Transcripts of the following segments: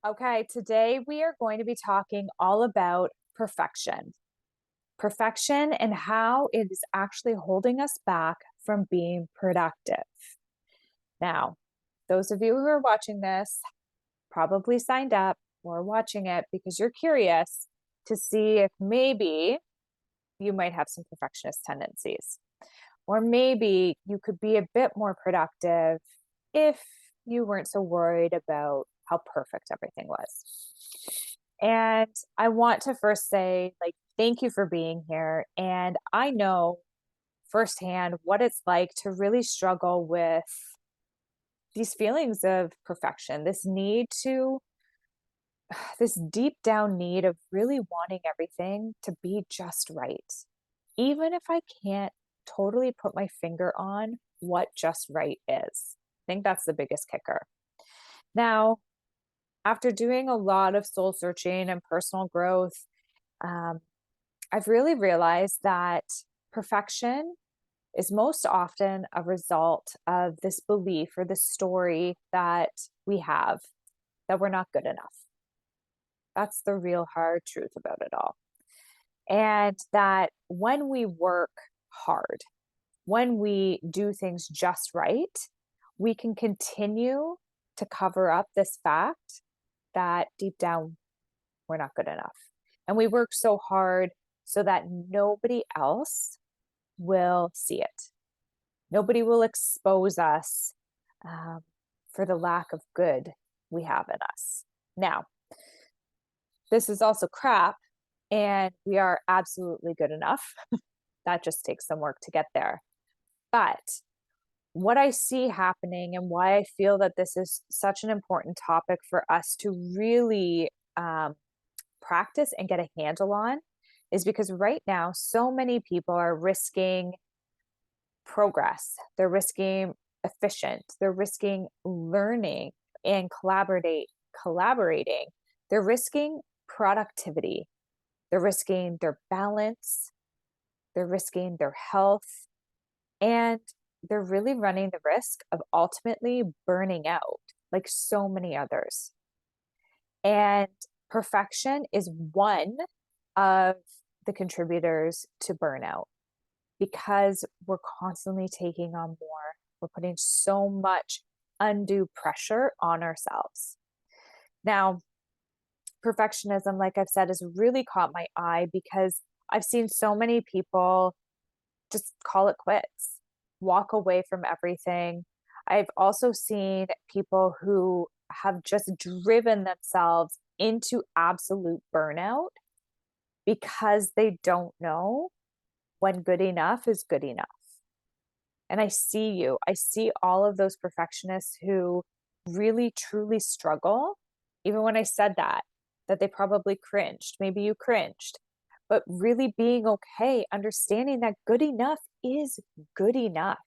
Okay, today we are going to be talking all about perfection. Perfection and how it is actually holding us back from being productive. Now, those of you who are watching this probably signed up or watching it because you're curious to see if maybe you might have some perfectionist tendencies, or maybe you could be a bit more productive if you weren't so worried about how perfect everything was. And I want to first say, thank you for being here. And I know firsthand what it's like to really struggle with these feelings of perfection, this deep down need of really wanting everything to be just right. Even if I can't totally put my finger on what just right is. I think that's the biggest kicker. Now, after doing a lot of soul searching and personal growth, um, I've really realized that perfection is most often a result of this belief or this story that we have that we're not good enough. That's the real hard truth about it all. And that when we work hard, when we do things just right, we can continue to cover up this fact that deep down we're not good enough. And we work so hard so that nobody else will see it. Nobody will expose us um, for the lack of good we have in us. Now, this is also crap, and we are absolutely good enough. That just takes some work to get there. But what I see happening and why I feel that this is such an important topic for us to really practice and get a handle on is because right now, so many people are risking progress. They're risking efficient. They're risking learning and collaborating. They're risking productivity. They're risking their balance. They're risking their health. And they're really running the risk of ultimately burning out like so many others. And perfection is one of the contributors to burnout because we're constantly taking on more. We're putting so much undue pressure on ourselves. Now, perfectionism, like I've said, has really caught my eye because I've seen so many people just call it quits, walk away from everything. I've also seen people who have just driven themselves into absolute burnout because they don't know when good enough is good enough. And I see you. I see all of those perfectionists who really truly struggle. Even when I said that they probably cringed. Maybe you cringed, but really being okay, understanding that good enough is good enough.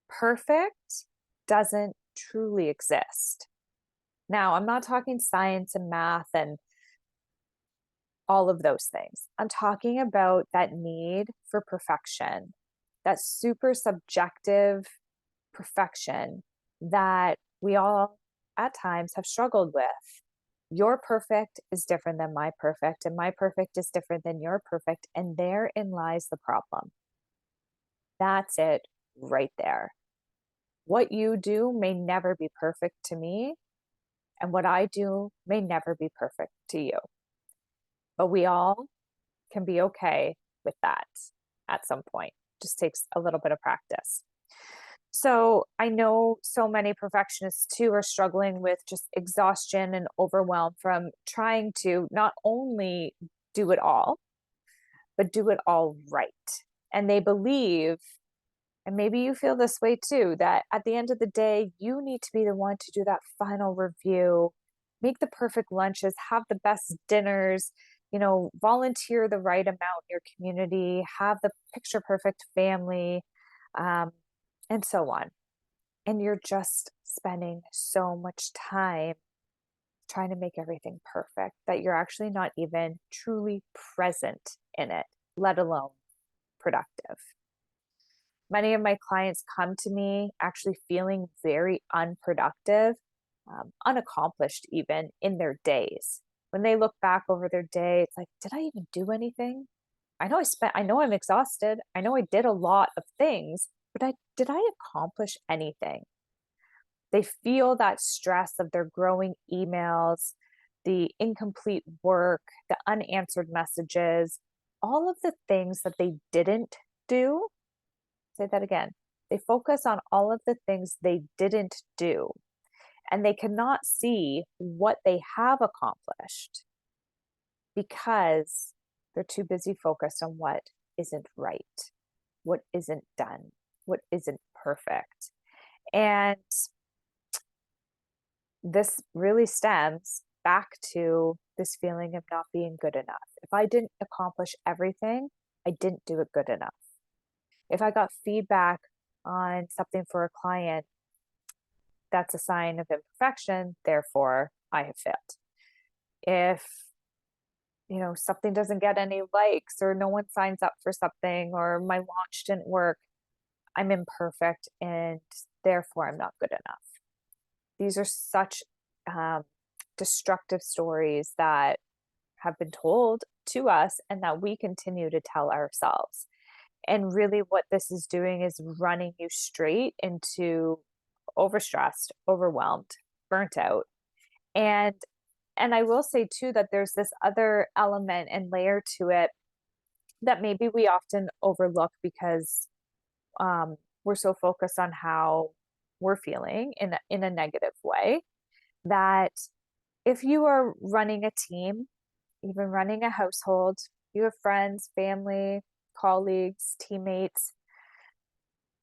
Perfect doesn't truly exist. Now, I'm not talking science and math and all of those things. I'm talking about that need for perfection, that super subjective perfection that we all at times have struggled with. Your perfect is different than my perfect, and my perfect is different than your perfect. And therein lies the problem. That's it right there. What you do may never be perfect to me, and what I do may never be perfect to you. But we all can be okay with that at some point. Just takes a little bit of practice. So I know so many perfectionists too are struggling with just exhaustion and overwhelm from trying to not only do it all, but do it all right. And they believe, and maybe you feel this way too, that at the end of the day, you need to be the one to do that final review, make the perfect lunches, have the best dinners, volunteer the right amount in your community, have the picture perfect family, um, and so on. And you're just spending so much time trying to make everything perfect that you're actually not even truly present in it, let alone productive. Many of my clients come to me actually feeling very unproductive unaccomplished even in their days. When they look back over their day, it's like, did I even do anything? I know I'm exhausted. I know I did a lot of things, but did I accomplish anything? They feel that stress of their growing emails, the incomplete work, the unanswered messages, all of the things that they didn't do. Say that again. They focus on all of the things they didn't do, and they cannot see what they have accomplished because they're too busy focused on what isn't right, what isn't done, what isn't perfect. And this really stems back to this feeling of not being good enough. If I didn't accomplish everything, I didn't do it good enough. If I got feedback on something for a client, that's a sign of imperfection, therefore I have failed. If something doesn't get any likes or no one signs up for something or my launch didn't work, I'm imperfect and therefore I'm not good enough. These are such um, destructive stories that have been told to us and that we continue to tell ourselves. And really, what this is doing is running you straight into overstressed, overwhelmed, burnt out. And and I will say too that there's this other element and layer to it that maybe we often overlook because um, we're so focused on how we're feeling in a negative way, that if you are running a team, even running a household, you have friends, family, colleagues, teammates,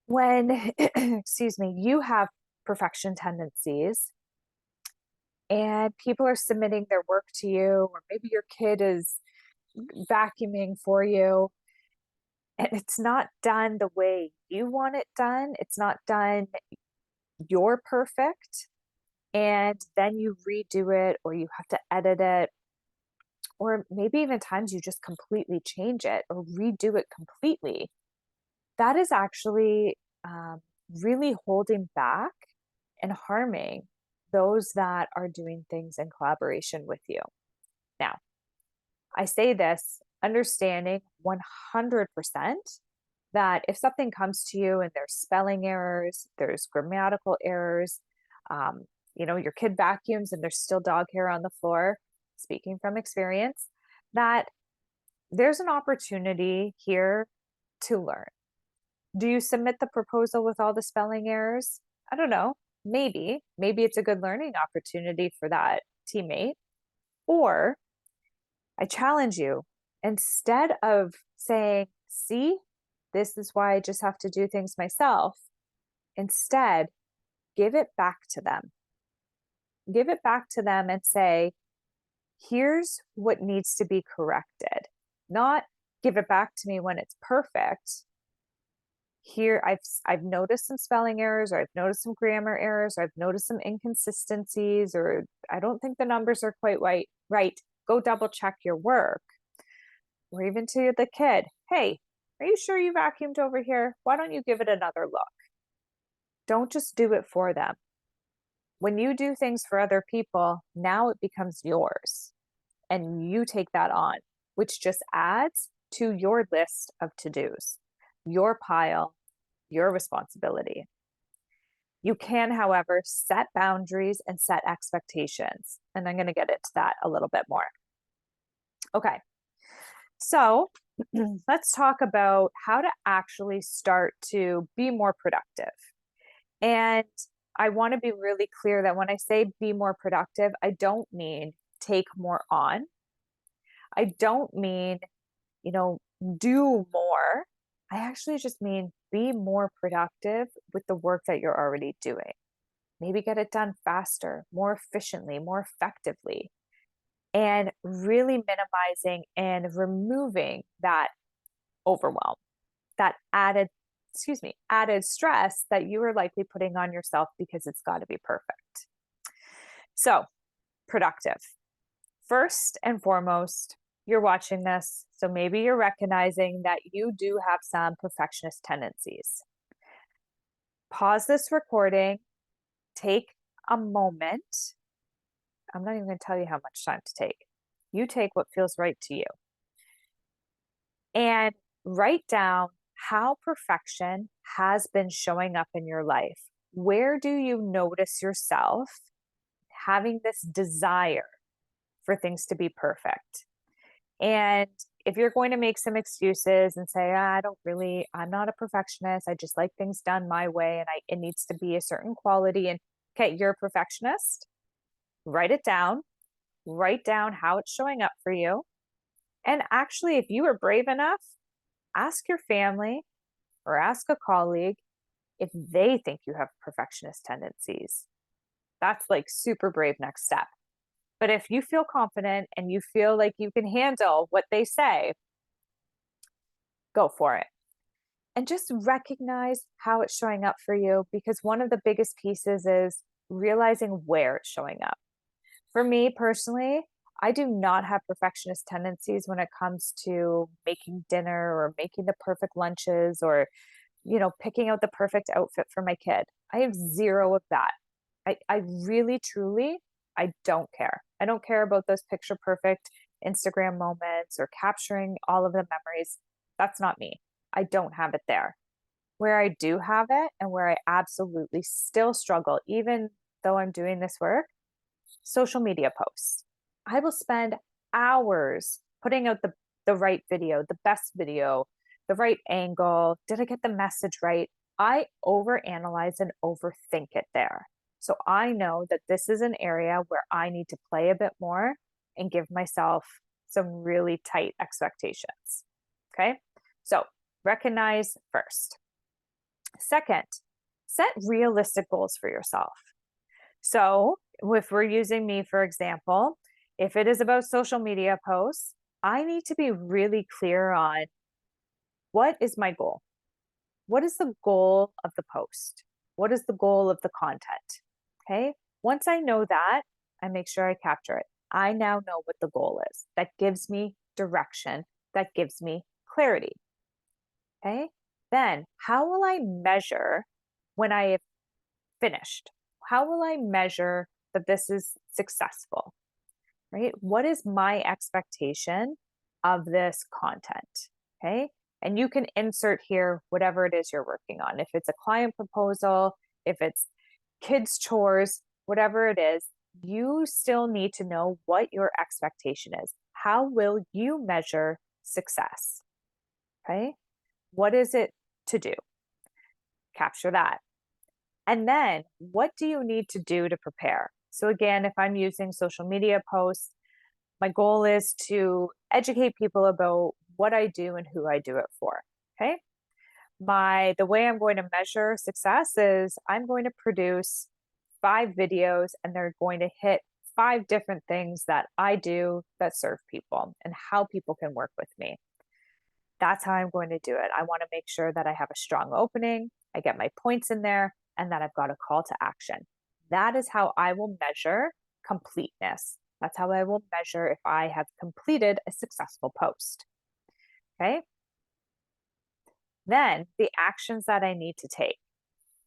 when, excuse me, you have perfection tendencies and people are submitting their work to you, or maybe your kid is vacuuming for you, and it's not done the way you want it done, it's not done, you're perfect, and then you redo it or you have to edit it, or maybe even times you just completely change it or redo it completely. That is actually really holding back and harming those that are doing things in collaboration with you. Now, I say this understanding 100% that if something comes to you and there's spelling errors, there's grammatical errors, your kid vacuums and there's still dog hair on the floor, speaking from experience, that there's an opportunity here to learn. Do you submit the proposal with all the spelling errors? I don't know. Maybe it's a good learning opportunity for that teammate. Or I challenge you, instead of saying, see, this is why I just have to do things myself, instead, give it back to them. Give it back to them and say, here's what needs to be corrected. Not give it back to me when it's perfect. Here, I've noticed some spelling errors, or I've noticed some grammar errors, or I've noticed some inconsistencies, or I don't think the numbers are quite right. Go double check your work. Or even to the kid, hey, are you sure you vacuumed over here? Why don't you give it another look? Don't just do it for them. When you do things for other people, now it becomes yours and you take that on, which just adds to your list of to-dos, your pile, your responsibility. You can, however, set boundaries and set expectations. And I'm going to get into that a little bit more. Okay. So let's talk about how to actually start to be more productive. And I want to be really clear that when I say be more productive, I don't mean take more on. I don't mean, do more. I actually just mean be more productive with the work that you're already doing. Maybe get it done faster, more efficiently, more effectively, and really minimizing and removing that overwhelm, that added stress that you are likely putting on yourself because it's got to be perfect. So, productive. First and foremost, you're watching this, so maybe you're recognizing that you do have some perfectionist tendencies. Pause this recording, take a moment. I'm not even going to tell you how much time to take. You take what feels right to you and write down how perfection has been showing up in your life. Where do you notice yourself having this desire for things to be perfect? And if you're going to make some excuses and say, I don't really, I'm not a perfectionist. I just like things done my way and it needs to be a certain quality. And okay, you're a perfectionist, write it down, write down how it's showing up for you. And actually, if you are brave enough, ask your family or ask a colleague if they think you have perfectionist tendencies. That's like super brave next step. But if you feel confident and you feel like you can handle what they say, go for it. And just recognize how it's showing up for you because one of the biggest pieces is realizing where it's showing up. For me personally, I do not have perfectionist tendencies when it comes to making dinner or making the perfect lunches or, picking out the perfect outfit for my kid. I have zero of that. I really, truly, I don't care. I don't care about those picture perfect Instagram moments or capturing all of the memories. That's not me. I don't have it there. Where I do have it and where I absolutely still struggle, even though I'm doing this work, social media posts. I will spend hours putting out the right video, the best video, the right angle. Did I get the message right? I overanalyze and overthink it there. So I know that this is an area where I need to play a bit more and give myself some really tight expectations. Okay. So recognize first. Second, set realistic goals for yourself. So if we're using me, for example, if it is about social media posts, I need to be really clear on what is my goal? What is the goal of the post? What is the goal of the content? Okay. Once I know that, I make sure I capture it. I now know what the goal is. That gives me direction. That gives me clarity. Okay. Then how will I measure when I have finished? How will I measure that this is successful? Right? What is my expectation of this content? Okay. And you can insert here whatever it is you're working on. If it's a client proposal, if it's kids' chores, whatever it is, you still need to know what your expectation is. How will you measure success? Okay. What is it to do? Capture that. And then what do you need to do to prepare? So, again, if I'm using social media posts, my goal is to educate people about what I do and who I do it for. Okay. The way I'm going to measure success is I'm going to produce 5 videos and they're going to hit 5 different things that I do that serve people and how people can work with me. That's how I'm going to do it. I want to make sure that I have a strong opening, I get my points in there, and that I've got a call to action. That is how I will measure completeness. That's how I will measure if I have completed a successful post. Okay. Then the actions that I need to take.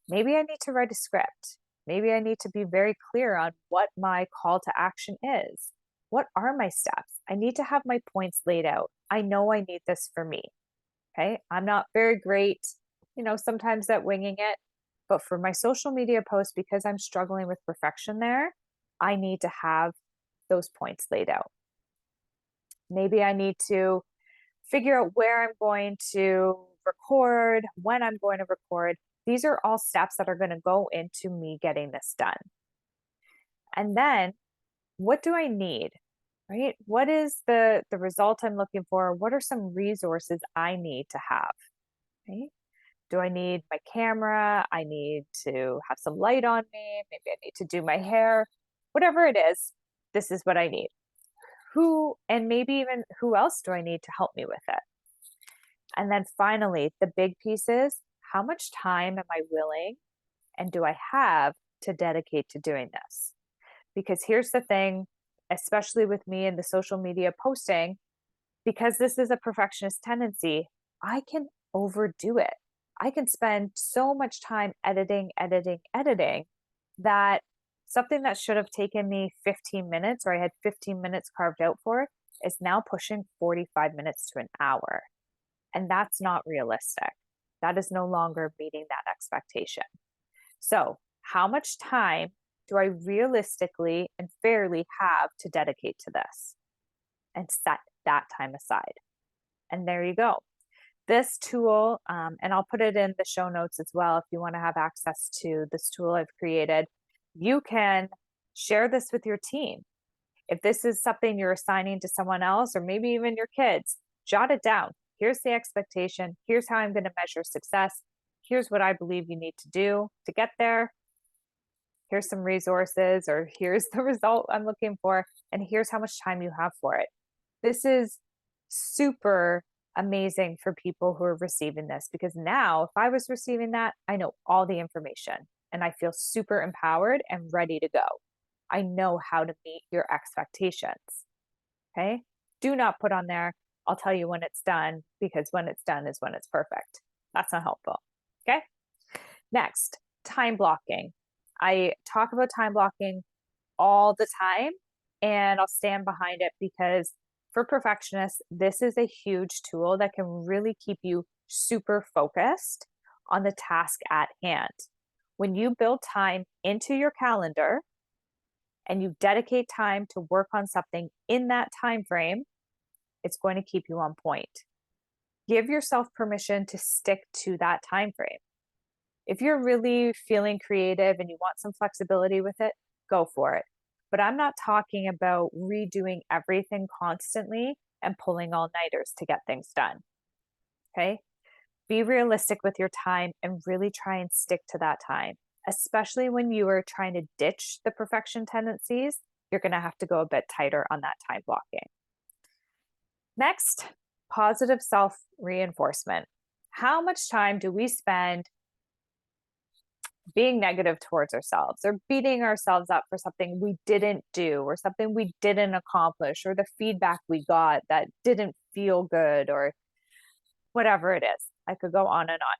Maybe I need to write a script. Maybe I need to be very clear on what my call to action is. What are my steps? I need to have my points laid out. I know I need this for me. Okay. I'm not very great, sometimes at winging it, but for my social media posts, because I'm struggling with perfection there, I need to have those points laid out. Maybe I need to figure out where I'm going to record, when I'm going to record. These are all steps that are going to go into me getting this done. And then what do I need? Right? What is the result I'm looking for? What are some resources I need to have? Right? Do I need my camera? I need to have some light on me. Maybe I need to do my hair. Whatever it is, this is what I need. Who, and maybe even who else do I need to help me with it? And then finally, the big piece is how much time am I willing and do I have to dedicate to doing this? Because here's the thing, especially with me in the social media posting, because this is a perfectionist tendency, I can overdo it. I can spend so much time editing that Something that should have taken me 15 minutes, or I had 15 minutes carved out for, is now pushing 45 minutes to an hour. And that's not realistic. That is no longer meeting that expectation. So, how much time do I realistically and fairly have to dedicate to this? And set that time aside. And there you go. This tool, and I'll put it in the show notes as well if you want to have access to this tool I've created. You can share this with your team. If this is something you're assigning to someone else, or maybe even your kids, jot it down. Here's the expectation. Here's how I'm going to measure success. Here's what I believe you need to do to get there. Here's some resources, or here's the result I'm looking for, and here's how much time you have for it. This is super amazing for people who are receiving this, because now if I was receiving that, I know all the information and I feel super empowered and ready to go. I know how to meet your expectations. Okay. Do not put on there, I'll tell you when it's done, because when it's done is when it's perfect. That's not helpful. Okay. Next, time blocking. I talk about time blocking all the time, and I'll stand behind it because for perfectionists, this is a huge tool that can really keep you super focused on the task at hand. When you build time into your calendar and you dedicate time to work on something in that time frame, it's going to keep you on point. Give yourself permission to stick to that time frame. If you're really feeling creative and you want some flexibility with it, go for it. But I'm not talking about redoing everything constantly and pulling all-nighters to get things done. Okay? Be realistic with your time and really try and stick to that time. Especially when you are trying to ditch the perfection tendencies, you're going to have to go a bit tighter on that time blocking. Next, positive self-reinforcement. How much time do we spend being negative towards ourselves, or beating ourselves up for something we didn't do, or something we didn't accomplish, or the feedback we got that didn't feel good, or whatever it is? I could go on and on.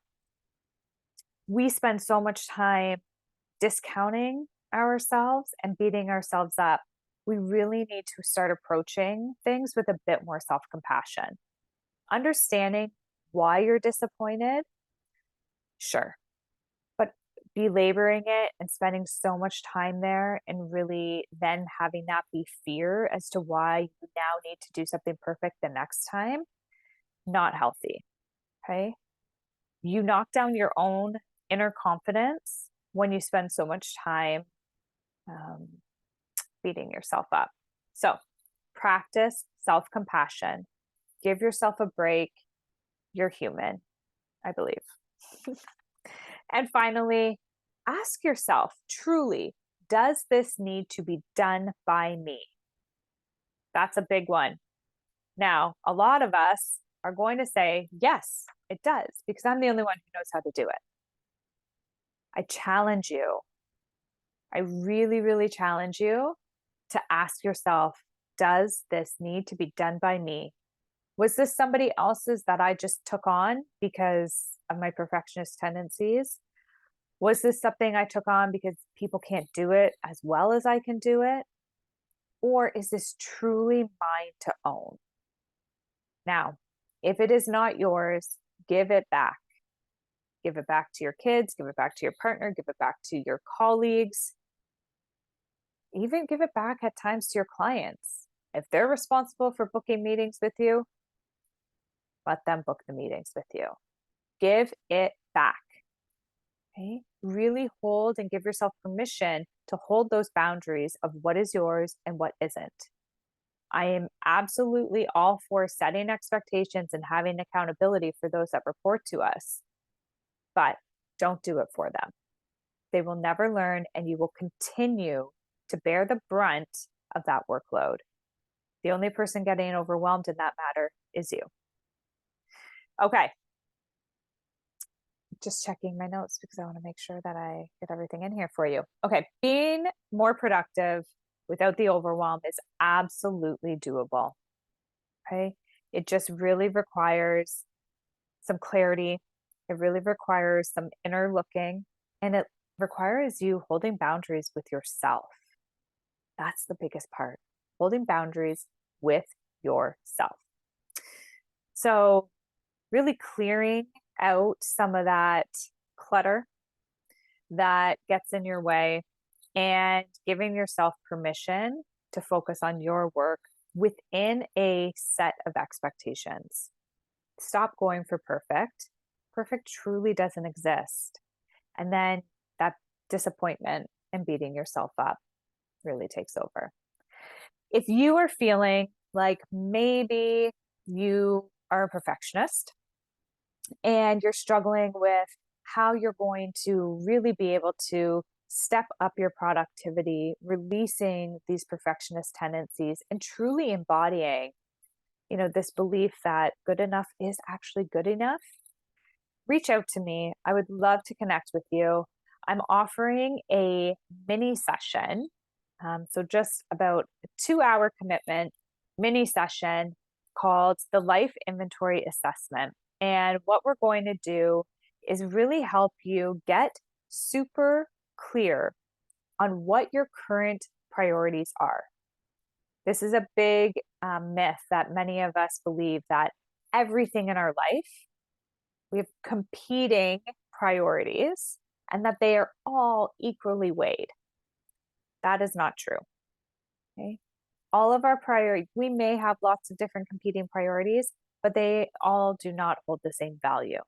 We spend so much time discounting ourselves and beating ourselves up. We really need to start approaching things with a bit more self-compassion. Understanding why you're disappointed, sure, but belaboring it and spending so much time there and really then having that be fear as to why you now need to do something perfect the next time, not healthy. Okay. You knock down your own inner confidence when you spend so much time beating yourself up. So practice self-compassion. Give yourself a break. You're human, I believe. And finally, ask yourself truly, does this need to be done by me? That's a big one. Now, a lot of us are going to say, yes, it does, because I'm the only one who knows how to do it. I challenge you. I really, really challenge you to ask yourself, does this need to be done by me? Was this somebody else's that I just took on because of my perfectionist tendencies? Was this something I took on because people can't do it as well as I can do it? Or is this truly mine to own? Now, if it is not yours, give it back. Give it back to your kids, give it back to your partner, give it back to your colleagues. Even give it back at times to your clients. If they're responsible for booking meetings with you, let them book the meetings with you. Give it back. Okay? Really hold and give yourself permission to hold those boundaries of what is yours and what isn't. I am absolutely all for setting expectations and having accountability for those that report to us, but don't do it for them. They will never learn, and you will continue to bear the brunt of that workload. The only person getting overwhelmed in that matter is you. Okay. Just checking my notes because I want to make sure that I get everything in here for you. Okay. Being more productive without the overwhelm is absolutely doable. Okay. It just really requires some clarity. It really requires some inner looking, and it requires you holding boundaries with yourself. That's the biggest part. Holding boundaries with yourself. So, really clearing out some of that clutter that gets in your way and giving yourself permission to focus on your work within a set of expectations. Stop going for perfect. Perfect truly doesn't exist. And then that disappointment and beating yourself up really takes over. If you are feeling like maybe you are a perfectionist and you're struggling with how you're going to really be able to step up your productivity, releasing these perfectionist tendencies and truly embodying, this belief that good enough is actually good enough, reach out to me. I would love to connect with you. I'm offering a mini session. So, just about a 2 hour commitment mini session called the Life Inventory Assessment. And what we're going to do is really help you get super clear on what your current priorities are. This is a big myth that many of us believe that everything in our life, we have competing priorities and that they are all equally weighed. That is not true. Okay. All of our priorities, we may have lots of different competing priorities, but they all do not hold the same value.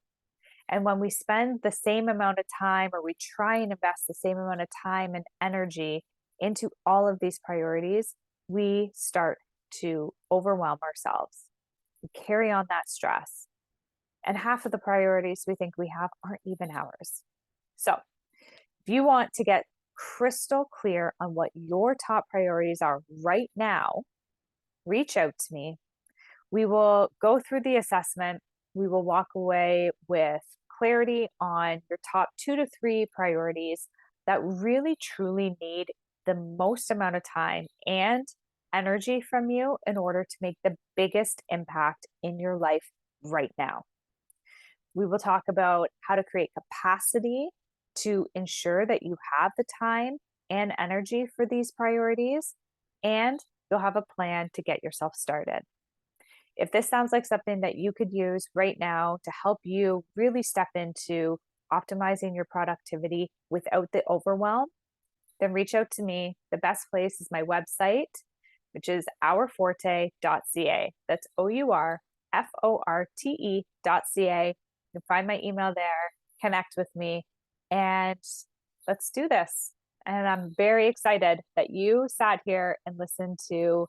And when we spend the same amount of time, or we try and invest the same amount of time and energy into all of these priorities, we start to overwhelm ourselves. We carry on that stress. And half of the priorities we think we have aren't even ours. So, if you want to get crystal clear on what your top priorities are right now, reach out to me. We will go through the assessment. We will walk away with clarity on your top 2 to 3 priorities that really truly need the most amount of time and energy from you in order to make the biggest impact in your life right now. We will talk about how to create capacity to ensure that you have the time and energy for these priorities, and you'll have a plan to get yourself started. If this sounds like something that you could use right now to help you really step into optimizing your productivity without the overwhelm, then reach out to me. The best place is my website, which is ourforte.ca. That's OURFORTE.ca. You can find my email there, connect with me, and let's do this. And I'm very excited that you sat here and listened to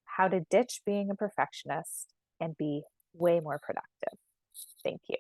how to ditch being a perfectionist and be way more productive. Thank you.